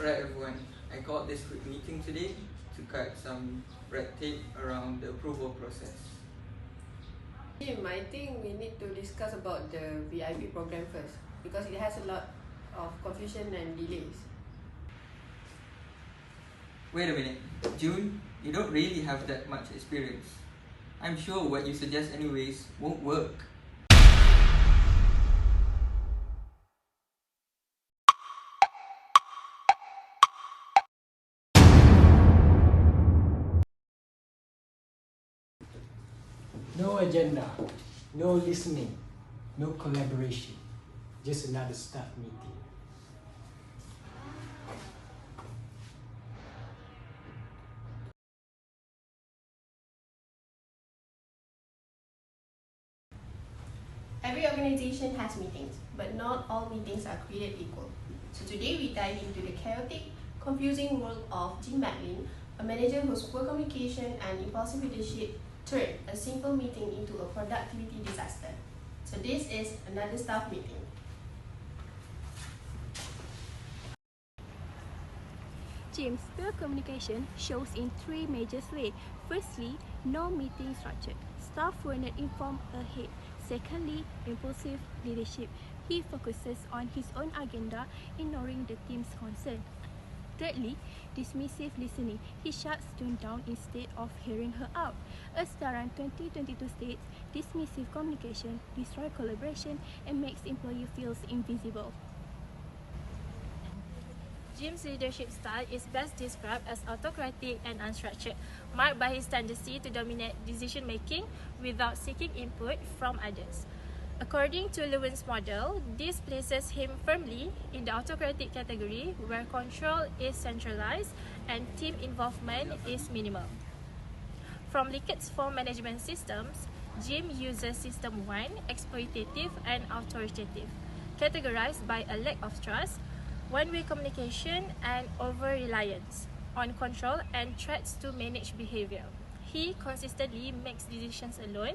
Alright everyone, I called this quick meeting today to cut some red tape around the approval process. Jim, I think we need to discuss about the VIP program first because it has a lot of confusion and delays. Wait a minute, June, you don't really have that much experience. I'm sure what you suggest anyways won't work. No agenda, no listening, no collaboration, just another staff meeting. Every organization has meetings, but not all meetings are created equal. So today we dive into the chaotic, confusing world of Jim Macklin, a manager whose poor communication and impulsive leadership turned a simple meeting into a productivity disaster. So this is another staff meeting. Jim's poor communication shows in three major ways. Firstly, no meeting structure. Staff were not informed ahead. Secondly, impulsive leadership. He focuses on his own agenda, ignoring the team's concern. Thirdly, dismissive listening. He shuts June down instead of hearing her out. As Taran 2022 states, dismissive communication destroys collaboration and makes employee feel invisible. Jim's leadership style is best described as autocratic and unstructured, marked by his tendency to dominate decision-making without seeking input from others. According to Lewin's model, this places him firmly in the autocratic category where control is centralized and team involvement is minimal. From Likkert's 4 management systems, Jim uses System 1, exploitative and authoritative, categorized by a lack of trust, one-way communication and over-reliance on control and threats to manage behavior. He consistently makes decisions alone,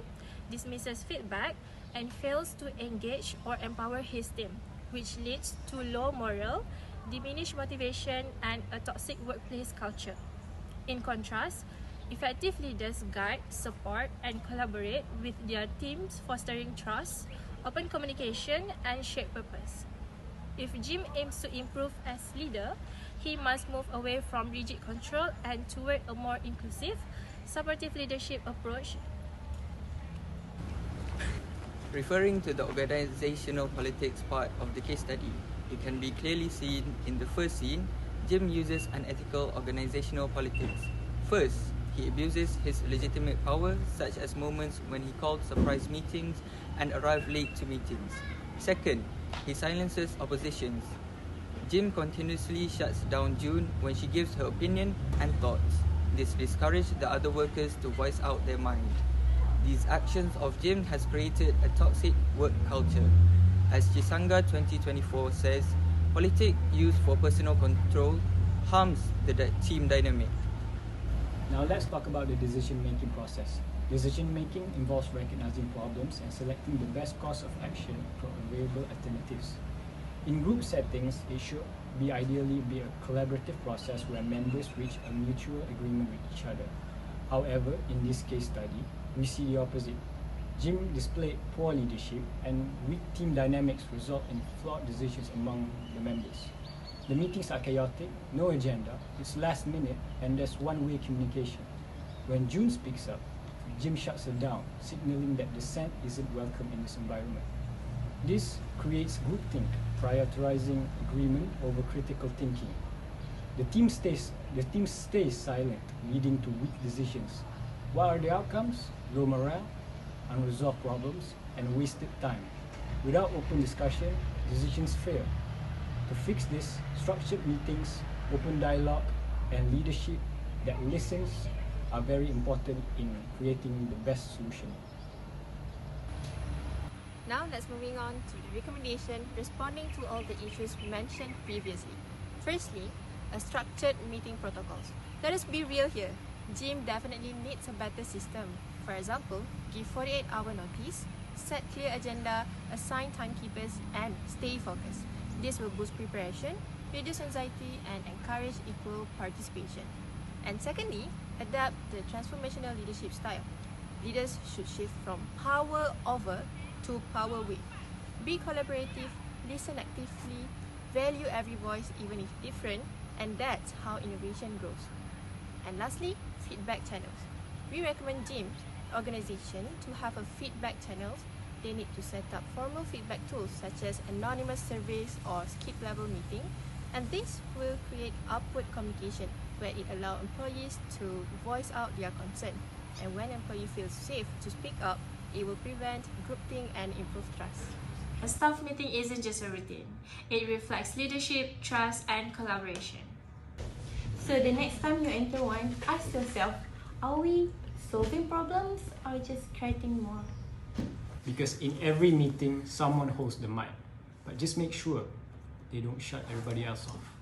dismisses feedback, and fails to engage or empower his team, which leads to low morale, diminished motivation, and a toxic workplace culture. In contrast, effective leaders guide, support, and collaborate with their teams, fostering trust, open communication, and shared purpose. If Jim aims to improve as leader, he must move away from rigid control and toward a more inclusive, supportive leadership approach. Referring to the organizational politics part of the case study, it can be clearly seen in the first scene. Jim uses unethical organizational politics. First, he abuses his legitimate power, such as moments when he called surprise meetings and arrived late to meetings. Second, he silences oppositions. Jim continuously shuts down June when she gives her opinion and thoughts. This discourages the other workers to voice out their mind. These actions of Jim has created a toxic work culture. As SCCAK1033 says, politics used for personal control harms the team dynamic. Now let's talk about the decision-making process. Decision-making involves recognizing problems and selecting the best course of action from available alternatives. In group settings, it should ideally be a collaborative process where members reach a mutual agreement with each other. However, in this case study, we see the opposite. Jim displayed poor leadership and weak team dynamics result in flawed decisions among the members. The meetings are chaotic, no agenda, it's last minute, and there's one-way communication. When June speaks up, Jim shuts her down, signaling that dissent isn't welcome in this environment. This creates groupthink, prioritizing agreement over critical thinking. The team stays silent, leading to weak decisions. What are the outcomes? Low morale, unresolved problems, and wasted time. Without open discussion, decisions fail. To fix this, structured meetings, open dialogue, and leadership that listens are very important in creating the best solution. Now let's moving on to the recommendation responding to all the issues mentioned previously. Firstly, a structured meeting protocols. Let us be real here. Gym definitely needs a better system. For example, give 48-hour notice, set clear agenda, assign timekeepers, and stay focused. This will boost preparation, reduce anxiety, and encourage equal participation. And secondly, adapt the transformational leadership style. Leaders should shift from power over to power with. Be collaborative, listen actively, value every voice even if different, and that's how innovation grows. And lastly, feedback channels. We recommend gyms, organizations to have a feedback channels. They need to set up formal feedback tools such as anonymous surveys or skip level meeting, and this will create upward communication where it allows employees to voice out their concern. And when employee feels safe to speak up, it will prevent groupthink and improve trust. A staff meeting isn't just a routine. It reflects leadership, trust, and collaboration. So the next time you enter one, ask yourself, are we solving problems or just creating more? Because in every meeting, someone holds the mic. But just make sure they don't shut everybody else off.